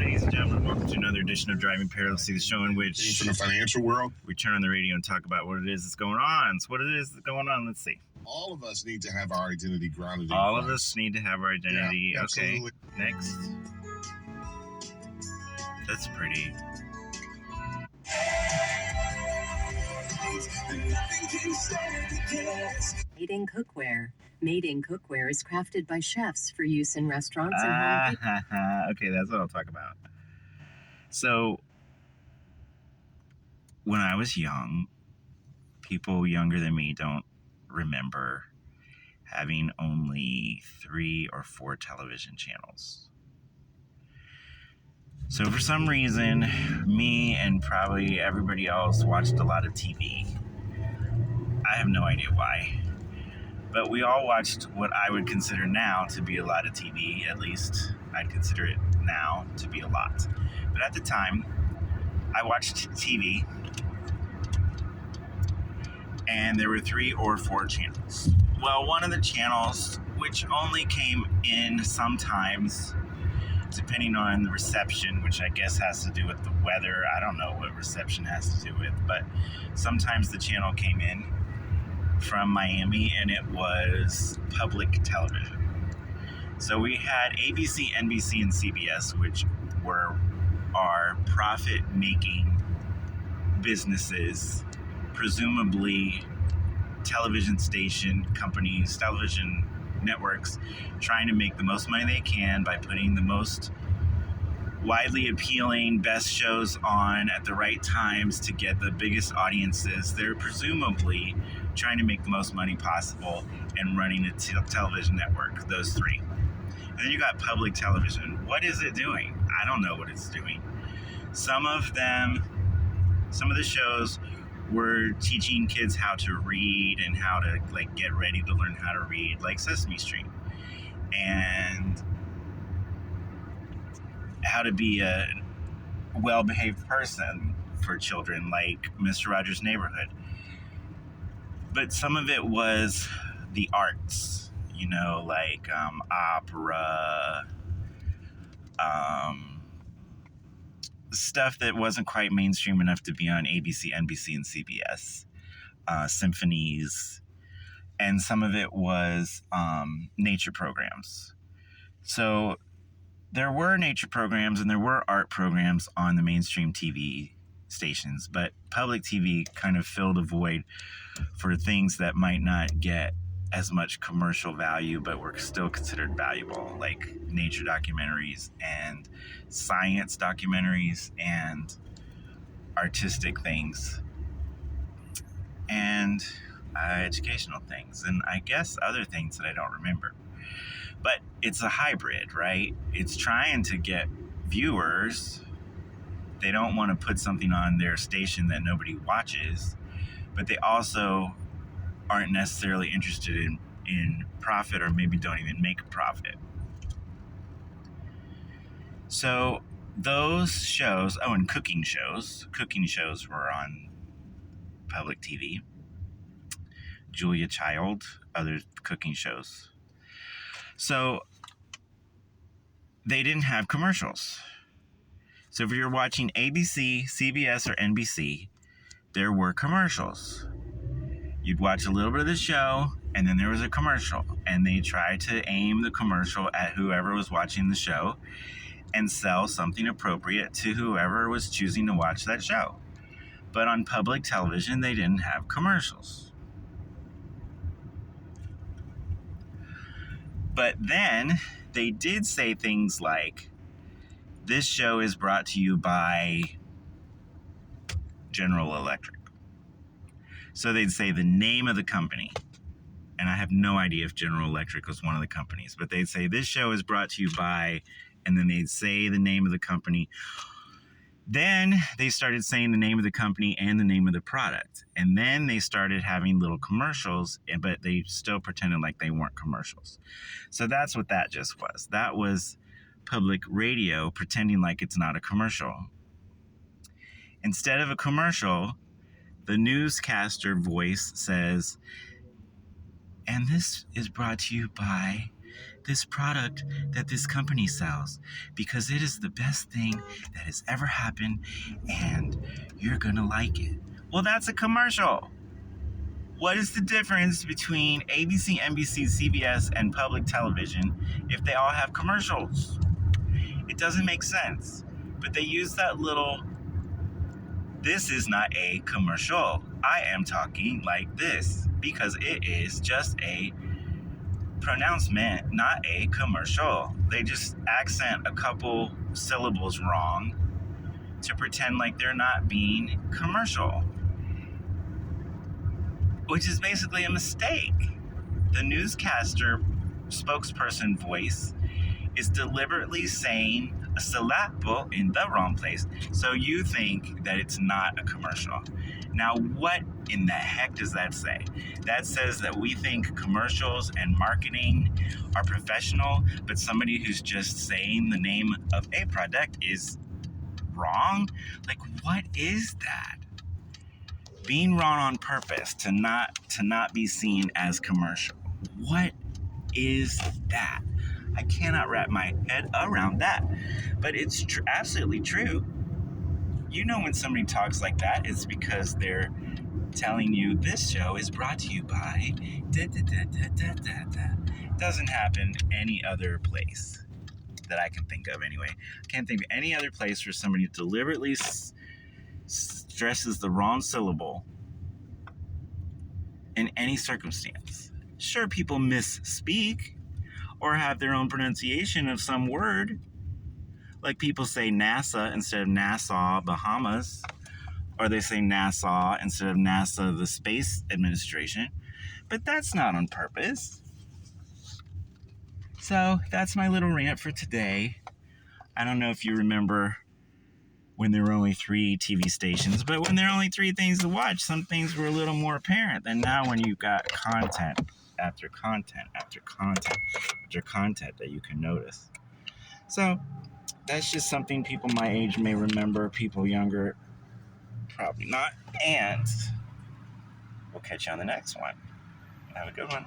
Ladies and gentlemen, welcome to another edition of Driving Perilously, the show in which in the financial world, we turn on the radio and talk about what it is that's going on. So what it is that's going on, let's see. all of us need to have our identity grounded in All of Christ. us need to have our identity. Yeah, okay, absolutely. next. That's pretty. Made in Cookware. Made in Cookware is crafted by chefs for use in restaurants and home. Okay, that's what I'll talk about. So, when I was young, people younger than me don't remember having only 3 or 4 television channels. So for some reason, me and probably everybody else watched a lot of TV. I have no idea why. But we all watched what I would consider now to be a lot of TV. At least I'd consider it now to be a lot. But at the time, I watched TV, and there were 3 or 4 channels. Well, one of the channels, which only came in sometimes, depending on the reception, which I guess has to do with the weather. I don't know what reception has to do with, but sometimes the channel came in from Miami, and it was public television. So we had ABC, NBC, and CBS, which were our profit-making businesses, presumably television station companies, television networks, trying to make the most money they can by putting the most widely appealing, best shows on at the right times to get the biggest audiences. They're presumably trying to make the most money possible and running a television network, those 3. And then you got public television. What is it doing? I don't know what it's doing. Some of the shows were teaching kids how to read and how to get ready to learn how to read, like Sesame Street, and how to be a well-behaved person for children, like Mr. Rogers' Neighborhood. But some of it was the arts, like opera, stuff that wasn't quite mainstream enough to be on ABC, NBC, and CBS, symphonies, and some of it was nature programs. So there were nature programs and there were art programs on the mainstream TV stations, but public TV kind of filled a void for things that might not get as much commercial value but were still considered valuable, like nature documentaries and science documentaries and artistic things and educational things, and I guess other things that I don't remember. But it's a hybrid, right? It's trying to get viewers. They don't want to put something on their station that nobody watches, but they also aren't necessarily interested in profit, or maybe don't even make a profit. So those shows, and cooking shows were on public TV. Julia Child, other cooking shows. So they didn't have commercials. So if you're watching ABC, CBS, or NBC, there were commercials. You'd watch a little bit of the show, and then there was a commercial. And they tried to aim the commercial at whoever was watching the show and sell something appropriate to whoever was choosing to watch that show. But on public television, they didn't have commercials. But then they did say things like, this show is brought to you by General Electric. So they'd say the name of the company. And I have no idea if General Electric was one of the companies, but they'd say this show is brought to you by, and then they'd say the name of the company. Then they started saying the name of the company and the name of the product. And then they started having little commercials, but they still pretended like they weren't commercials. So that's what that just was. That was public radio pretending like it's not a commercial. Instead of a commercial, the newscaster voice says, and this is brought to you by this product that this company sells because it is the best thing that has ever happened and you're gonna like it. Well, that's a commercial. What is the difference between ABC, NBC, CBS, and public television if they all have commercials? It doesn't make sense. But they use that little, this is not a commercial. I am talking like this because it is just a pronouncement, not a commercial. They just accent a couple syllables wrong to pretend like they're not being commercial, which is basically a mistake. The newscaster spokesperson voice is deliberately saying a syllable in the wrong place, so you think that it's not a commercial. Now, what in the heck does that say? That says that we think commercials and marketing are professional, but somebody who's just saying the name of a product is wrong? Like, what is that? Being wrong on purpose to not be seen as commercial. What is that? I cannot wrap my head around that. But it's absolutely true. You know when somebody talks like that, it's because they're telling you this show is brought to you by da da da da da da da. It doesn't happen any other place that I can think of anyway. I can't think of any other place where somebody deliberately stresses the wrong syllable in any circumstance. Sure, people misspeak or have their own pronunciation of some word. Like people say NASA instead of Nassau, Bahamas. Or they say NASA instead of NASA, the Space Administration. But that's not on purpose. So that's my little rant for today. I don't know if you remember when there were only 3 TV stations, but when there are only 3 things to watch, some things were a little more apparent than now when you've got content after content after content after content that you can notice. So that's just something people my age may remember, people younger probably not, and we'll catch you on the next one. Have a good one.